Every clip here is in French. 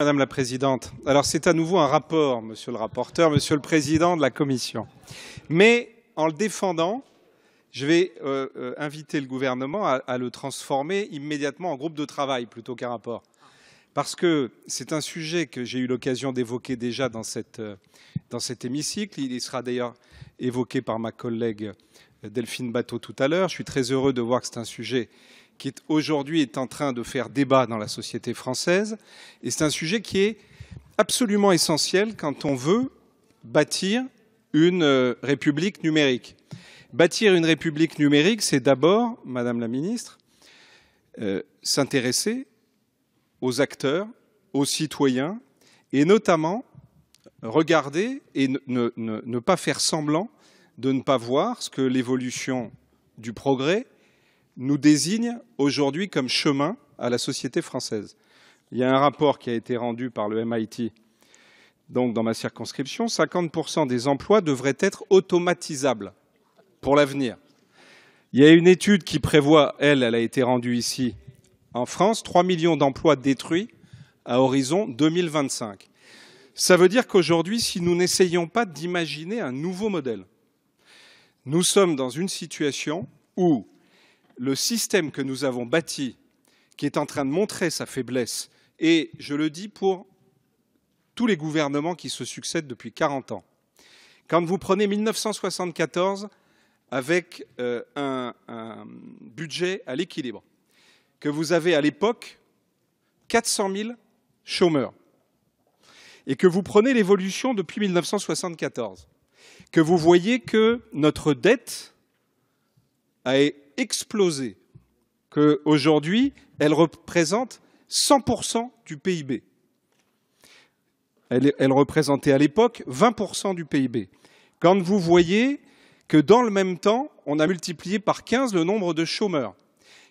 Madame la Présidente. Alors c'est à nouveau un rapport, Monsieur le rapporteur, Monsieur le Président de la Commission. Mais en le défendant, je vais inviter le gouvernement à le transformer immédiatement en groupe de travail plutôt qu'un rapport. Parce que c'est un sujet que j'ai eu l'occasion d'évoquer déjà dans cet hémicycle. Il sera d'ailleurs évoqué par ma collègue Delphine Batho tout à l'heure. Je suis très heureux de voir que c'est un sujet qui aujourd'hui est en train de faire débat dans la société française. Et c'est un sujet qui est absolument essentiel quand on veut bâtir une république numérique. Bâtir une république numérique, c'est d'abord, Madame la Ministre, s'intéresser aux acteurs, aux citoyens, et notamment regarder et ne pas faire semblant de ne pas voir ce que l'évolution du progrès nous désigne aujourd'hui comme chemin à la société française. Il y a un rapport qui a été rendu par le MIT, donc dans ma circonscription, 50% des emplois devraient être automatisables pour l'avenir. Il y a une étude qui prévoit, elle a été rendue ici en France, 3 millions d'emplois détruits à horizon 2025. Ça veut dire qu'aujourd'hui, si nous n'essayons pas d'imaginer un nouveau modèle, nous sommes dans une situation où le système que nous avons bâti, qui est en train de montrer sa faiblesse, et je le dis pour tous les gouvernements qui se succèdent depuis 40 ans. Quand vous prenez 1974 avec un budget à l'équilibre, que vous avez à l'époque 400 000 chômeurs, et que vous prenez l'évolution depuis 1974, que vous voyez que notre dette a explosé, qu'aujourd'hui, elle représente 100% du PIB. Elle représentait à l'époque 20% du PIB. Quand vous voyez que dans le même temps, on a multiplié par 15 le nombre de chômeurs.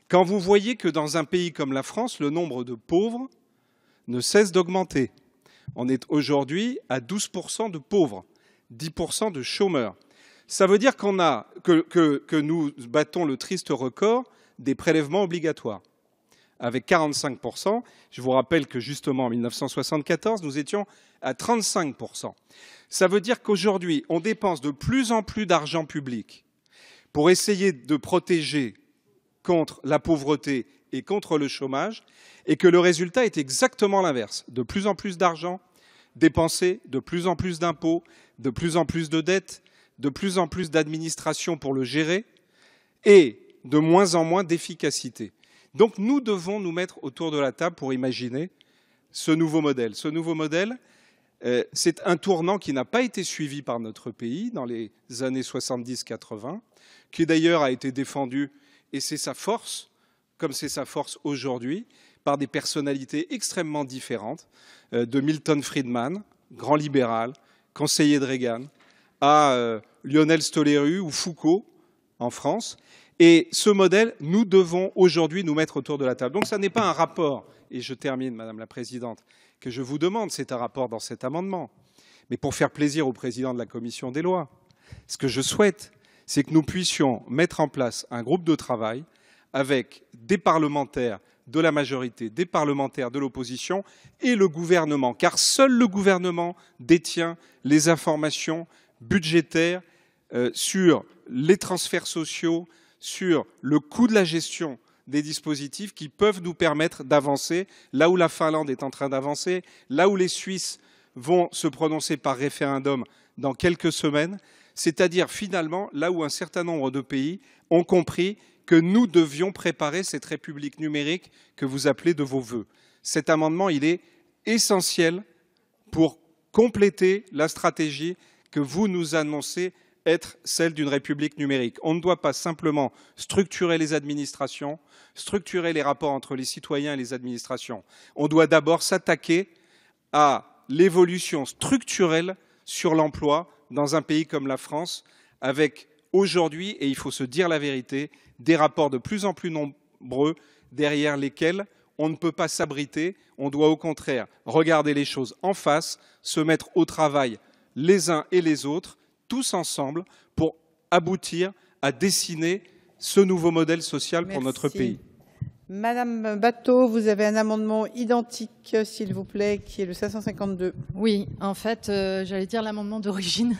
Quand vous voyez que dans un pays comme la France, le nombre de pauvres ne cesse d'augmenter. On est aujourd'hui à 12% de pauvres, 10% de chômeurs. Ça veut dire que nous battons le triste record des prélèvements obligatoires. Avec 45%, je vous rappelle que justement en 1974, nous étions à 35%. Ça veut dire qu'aujourd'hui, on dépense de plus en plus d'argent public pour essayer de protéger contre la pauvreté et contre le chômage, et que le résultat est exactement l'inverse. De plus en plus d'argent dépensé, de plus en plus d'impôts, de plus en plus de dettes, de plus en plus d'administration pour le gérer et de moins en moins d'efficacité. Donc nous devons nous mettre autour de la table pour imaginer ce nouveau modèle. Ce nouveau modèle, c'est un tournant qui n'a pas été suivi par notre pays dans les années 70-80, qui d'ailleurs a été défendu, et c'est sa force, comme c'est sa force aujourd'hui, par des personnalités extrêmement différentes, de Milton Friedman, grand libéral, conseiller de Reagan, à Lionel Stoléru ou Foucault en France. Et ce modèle, nous devons aujourd'hui nous mettre autour de la table. Donc ça n'est pas un rapport, et je termine, Madame la Présidente, que je vous demande, c'est un rapport dans cet amendement. Mais pour faire plaisir au président de la Commission des lois, ce que je souhaite, c'est que nous puissions mettre en place un groupe de travail avec des parlementaires de la majorité, des parlementaires de l'opposition et le gouvernement, car seul le gouvernement détient les informations budgétaires sur les transferts sociaux, sur le coût de la gestion des dispositifs qui peuvent nous permettre d'avancer là où la Finlande est en train d'avancer, là où les Suisses vont se prononcer par référendum dans quelques semaines, c'est-à-dire finalement là où un certain nombre de pays ont compris que nous devions préparer cette république numérique que vous appelez de vos vœux. Cet amendement, il est essentiel pour compléter la stratégie que vous nous annoncez être celle d'une république numérique. On ne doit pas simplement structurer les administrations, structurer les rapports entre les citoyens et les administrations. On doit d'abord s'attaquer à l'évolution structurelle sur l'emploi dans un pays comme la France, avec aujourd'hui, et il faut se dire la vérité, des rapports de plus en plus nombreux derrière lesquels on ne peut pas s'abriter. On doit au contraire regarder les choses en face, se mettre au travail les uns et les autres, tous ensemble, pour aboutir à dessiner ce nouveau modèle social pour notre pays. Madame Batho, vous avez un amendement identique, s'il vous plaît, qui est le 552. Oui, en fait, j'allais dire l'amendement d'origine.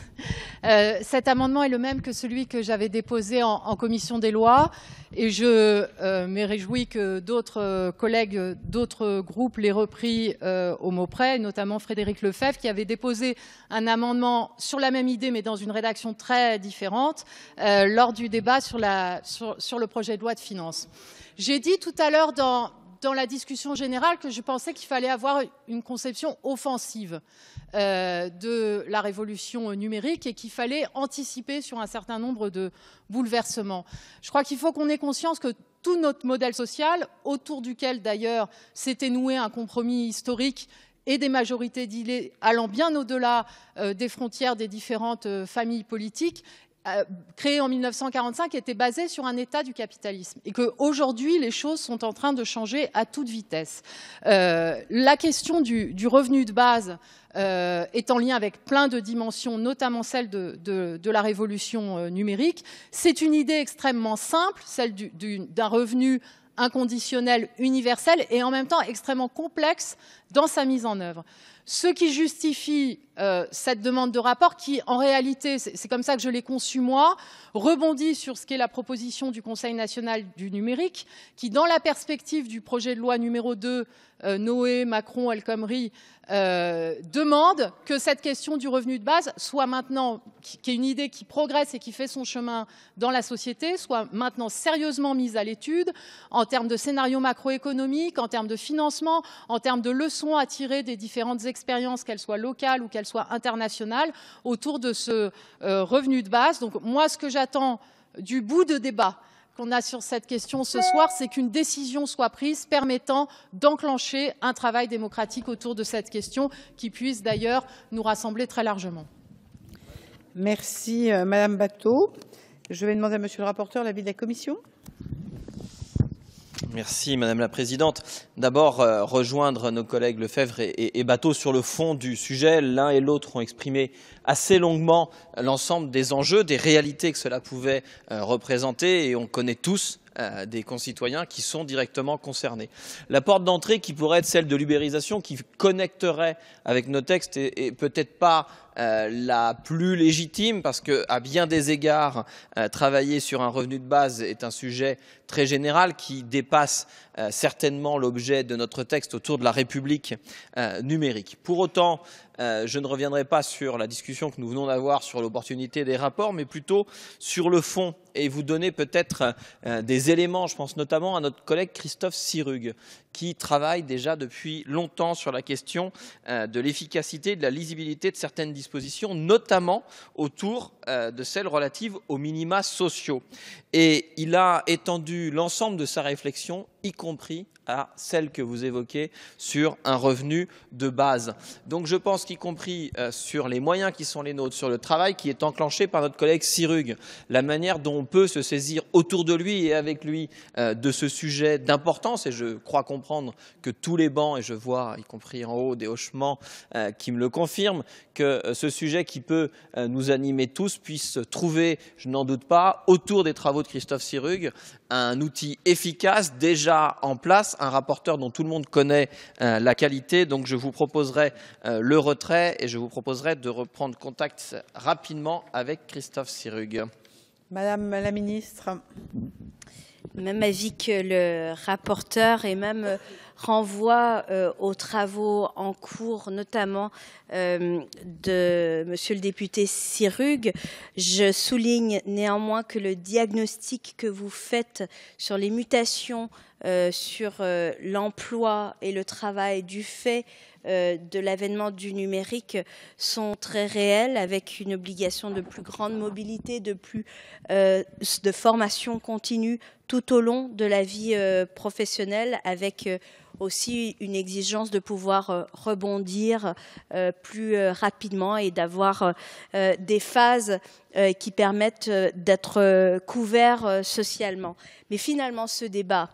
Cet amendement est le même que celui que j'avais déposé en commission des lois. Et je me réjouis que d'autres collègues d'autres groupes l'aient repris au mot près, notamment Frédéric Lefebvre, qui avait déposé un amendement sur la même idée, mais dans une rédaction très différente, lors du débat sur le projet de loi de finances. J'ai dit tout à l'heure dans la discussion générale que je pensais qu'il fallait avoir une conception offensive de la révolution numérique et qu'il fallait anticiper sur un certain nombre de bouleversements. Je crois qu'il faut qu'on ait conscience que tout notre modèle social, autour duquel d'ailleurs s'était noué un compromis historique et des majorités d'idées allant bien au-delà des frontières des différentes familles politiques, créé en 1945, était basé sur un état du capitalisme et qu'aujourd'hui, les choses sont en train de changer à toute vitesse. La question du revenu de base est en lien avec plein de dimensions, notamment celle de la révolution numérique. C'est une idée extrêmement simple, celle d'un revenu inconditionnel, universel et en même temps extrêmement complexe dans sa mise en œuvre. Ce qui justifie cette demande de rapport, qui en réalité, c'est comme ça que je l'ai conçu moi, rebondit sur ce qu'est la proposition du Conseil national du numérique, qui dans la perspective du projet de loi numéro 2, Noé, Macron, El Khomri, demande que cette question du revenu de base soit maintenant, qui est une idée qui progresse et qui fait son chemin dans la société, soit maintenant sérieusement mise à l'étude en termes de scénarios macroéconomiques, en termes de financement, en termes de leçons à tirer des différentes expériences, qu'elles soient locales ou qu'elles soient internationales, autour de ce revenu de base. Donc moi, ce que j'attends du bout de débat qu'on a sur cette question ce soir, c'est qu'une décision soit prise permettant d'enclencher un travail démocratique autour de cette question qui puisse d'ailleurs nous rassembler très largement. Merci Madame Batho. Je vais demander à Monsieur le rapporteur l'avis de la Commission. Merci Madame la Présidente. D'abord, rejoindre nos collègues Lefebvre et Batho sur le fond du sujet. L'un et l'autre ont exprimé assez longuement l'ensemble des enjeux, des réalités que cela pouvait représenter, et on connaît tous des concitoyens qui sont directement concernés. La porte d'entrée qui pourrait être celle de l'ubérisation, qui connecterait avec nos textes, et peut-être pas la plus légitime, parce que à bien des égards, travailler sur un revenu de base est un sujet très général qui dépasse certainement l'objet de notre texte autour de la République numérique. Pour autant, je ne reviendrai pas sur la discussion que nous venons d'avoir sur l'opportunité des rapports, mais plutôt sur le fond, et vous donner peut-être des éléments. Je pense notamment à notre collègue Christophe Sirugue, qui travaille déjà depuis longtemps sur la question de l'efficacité, de la lisibilité de certaines dispositions, notamment autour de celles relatives aux minima sociaux. Et il a étendu l'ensemble de sa réflexion, y compris à celle que vous évoquez sur un revenu de base. Donc je pense qu'y compris sur les moyens qui sont les nôtres, sur le travail qui est enclenché par notre collègue Sirugue, la manière dont on peut se saisir autour de lui et avec lui de ce sujet d'importance, et je crois comprendre que tous les bancs, et je vois y compris en haut des hochements qui me le confirment, que ce sujet qui peut nous animer tous puisse trouver, je n'en doute pas, autour des travaux de Christophe Sirugue, un outil efficace déjà en place, un rapporteur dont tout le monde connaît la qualité. Donc je vous proposerai le retrait et je vous proposerai de reprendre contact rapidement avec Christophe Sirugue. Madame la ministre. Même avis que le rapporteur, et même renvoie aux travaux en cours, notamment de Monsieur le député Sirugue. Je souligne néanmoins que le diagnostic que vous faites sur les mutations sur l'emploi et le travail du fait de l'avènement du numérique sont très réels, avec une obligation de plus grande mobilité, de formation continue tout au long de la vie professionnelle, avec aussi une exigence de pouvoir rebondir plus rapidement et d'avoir des phases qui permettent d'être couverts socialement. Mais finalement, ce débat,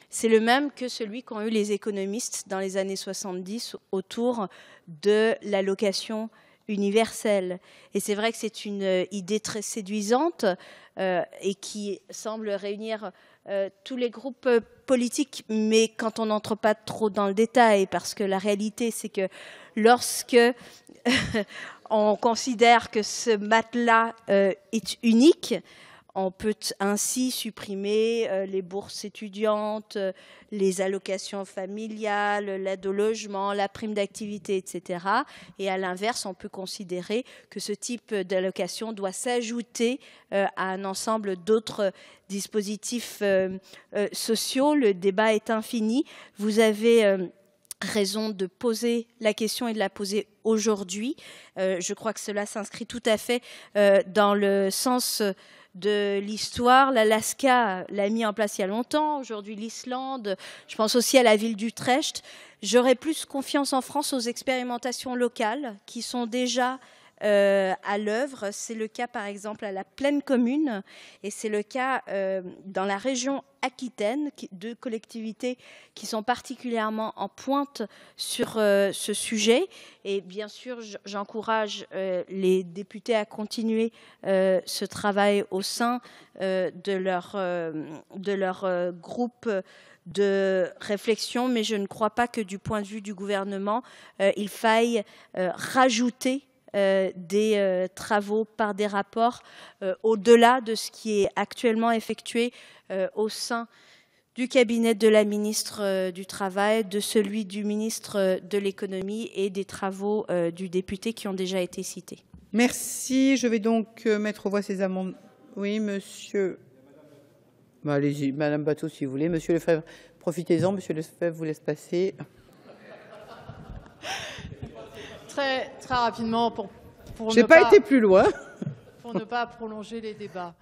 c'est le même que celui qu'ont eu les économistes dans les années 70 autour de l'allocation universelle. Et c'est vrai que c'est une idée très séduisante et qui semble réunir tous les groupes politiques, mais quand on n'entre pas trop dans le détail, parce que la réalité, c'est que lorsque on considère que ce matelas est unique, on peut ainsi supprimer les bourses étudiantes, les allocations familiales, l'aide au logement, la prime d'activité, etc. Et à l'inverse, on peut considérer que ce type d'allocation doit s'ajouter à un ensemble d'autres dispositifs sociaux. Le débat est infini. Vous avez raison de poser la question et de la poser aujourd'hui. Je crois que cela s'inscrit tout à fait dans le sens de l'histoire. L'Alaska l'a mis en place il y a longtemps. Aujourd'hui, l'Islande. Je pense aussi à la ville d'Utrecht. J'aurais plus confiance en France aux expérimentations locales qui sont déjà à l'œuvre. C'est le cas, par exemple, à la Plaine Commune, et c'est le cas dans la région Aquitaine, de collectivités qui sont particulièrement en pointe sur ce sujet. Et bien sûr, j'encourage les députés à continuer ce travail au sein de leur groupe de réflexion, mais je ne crois pas que du point de vue du gouvernement, il faille rajouter des travaux par des rapports au-delà de ce qui est actuellement effectué au sein du cabinet de la ministre du Travail, de celui du ministre de l'Économie et des travaux du député qui ont déjà été cités. Merci. Je vais donc mettre aux voix ces amendements. Oui, monsieur. Allez-y, Madame Batho, si vous voulez. Monsieur Lefebvre, profitez-en. Monsieur Lefebvre vous laisse passer. Très rapidement, J'ai pas été plus loin. Pour ne pas prolonger les débats.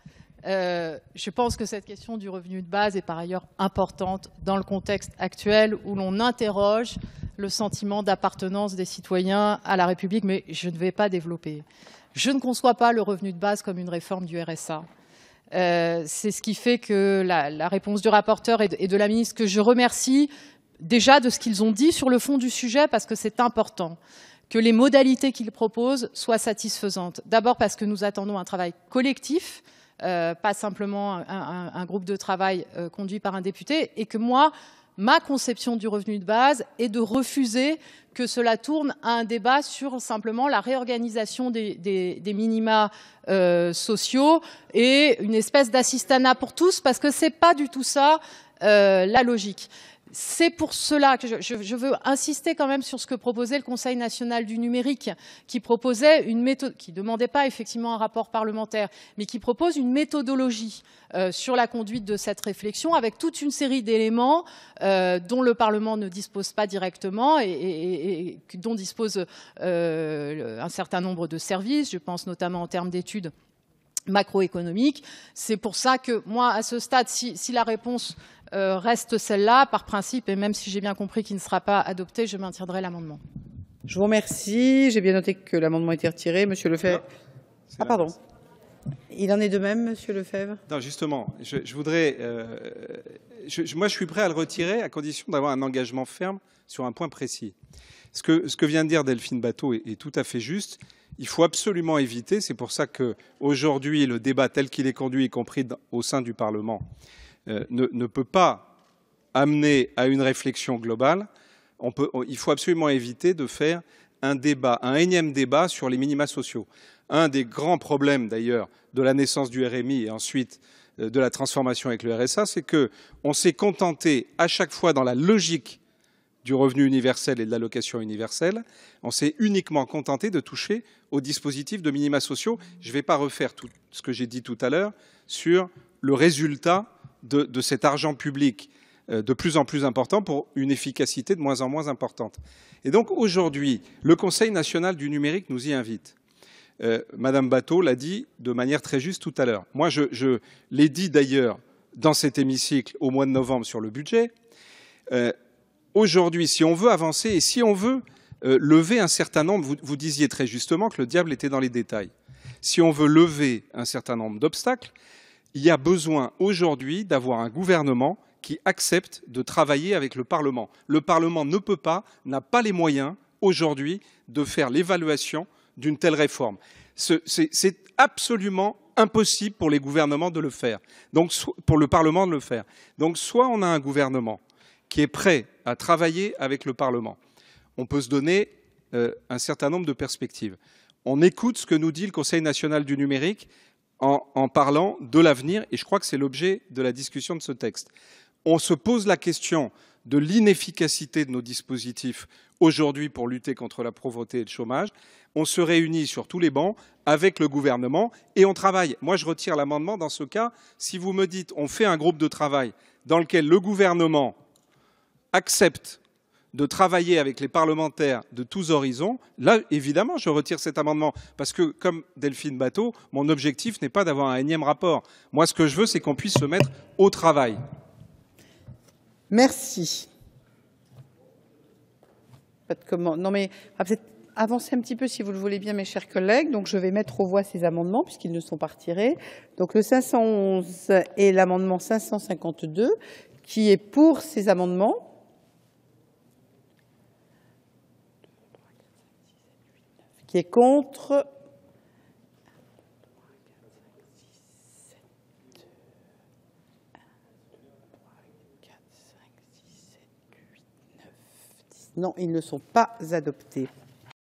Je pense que cette question du revenu de base est par ailleurs importante dans le contexte actuel où l'on interroge le sentiment d'appartenance des citoyens à la République, mais je ne vais pas développer. Je ne conçois pas le revenu de base comme une réforme du RSA. C'est ce qui fait que la réponse du rapporteur et de la ministre, que je remercie déjà de ce qu'ils ont dit sur le fond du sujet, parce que c'est important que les modalités qu'ils proposent soient satisfaisantes. D'abord parce que nous attendons un travail collectif, pas simplement un groupe de travail conduit par un député, et que ma conception du revenu de base est de refuser que cela tourne à un débat sur simplement la réorganisation des minima sociaux et une espèce d'assistanat pour tous, parce que c'est pas du tout ça la logique. C'est pour cela que je veux insister quand même sur ce que proposait le Conseil national du numérique, qui proposait une méthode, qui ne demandait pas effectivement un rapport parlementaire, mais qui propose une méthodologie sur la conduite de cette réflexion, avec toute une série d'éléments dont le Parlement ne dispose pas directement et dont dispose un certain nombre de services. Je pense notamment en termes d'études macroéconomiques. C'est pour ça que moi, à ce stade, si la réponse reste celle-là, par principe, et même si j'ai bien compris qu'il ne sera pas adopté, je maintiendrai l'amendement. Je vous remercie. J'ai bien noté que l'amendement a été retiré. Monsieur Lefebvre. Ah, pardon. Il en est de même, Monsieur Lefebvre. Non, justement, je voudrais. Moi, je suis prêt à le retirer à condition d'avoir un engagement ferme sur un point précis. Ce que vient de dire Delphine Batho est tout à fait juste. Il faut absolument éviter, c'est pour ça qu'aujourd'hui, le débat tel qu'il est conduit, y compris au sein du Parlement, ne peut pas amener à une réflexion globale. Il faut absolument éviter de faire un énième débat sur les minima sociaux. Un des grands problèmes, d'ailleurs, de la naissance du RMI et ensuite de la transformation avec le RSA, c'est qu'on s'est contenté à chaque fois dans la logique du revenu universel et de l'allocation universelle, on s'est uniquement contenté de toucher au dispositif de minima sociaux. Je ne vais pas refaire tout ce que j'ai dit tout à l'heure sur le résultat de cet argent public de plus en plus important pour une efficacité de moins en moins importante. Et donc aujourd'hui, le Conseil national du numérique nous y invite. Madame Batho l'a dit de manière très juste tout à l'heure. Moi, je l'ai dit d'ailleurs dans cet hémicycle au mois de novembre sur le budget. Aujourd'hui, si on veut avancer et si on veut lever un certain nombre, vous disiez très justement que le diable était dans les détails. Si on veut lever un certain nombre d'obstacles, il y a besoin aujourd'hui d'avoir un gouvernement qui accepte de travailler avec le Parlement. Le Parlement ne peut pas, n'a pas les moyens aujourd'hui de faire l'évaluation d'une telle réforme. C'est absolument impossible pour les gouvernements de le faire, donc pour le Parlement de le faire. Donc soit on a un gouvernement qui est prêt à travailler avec le Parlement, on peut se donner un certain nombre de perspectives. On écoute ce que nous dit le Conseil national du numérique en parlant de l'avenir, et je crois que c'est l'objet de la discussion de ce texte. On se pose la question de l'inefficacité de nos dispositifs aujourd'hui pour lutter contre la pauvreté et le chômage. On se réunit sur tous les bancs avec le gouvernement et on travaille. Moi, je retire l'amendement dans ce cas. Si vous me dites on fait un groupe de travail dans lequel le gouvernement accepte de travailler avec les parlementaires de tous horizons, là, évidemment, je retire cet amendement. Parce que, comme Delphine Batho, mon objectif n'est pas d'avoir un énième rapport. Moi, ce que je veux, c'est qu'on puisse se mettre au travail. Merci. Pas de comment. Non, mais peut-être avancer un petit peu si vous le voulez bien, mes chers collègues. Donc, je vais mettre aux voix ces amendements puisqu'ils ne sont pas retirés. Donc, le 511 et l'amendement 552, qui est pour ces amendements. Qui est contre. Non, ils ne sont pas adoptés.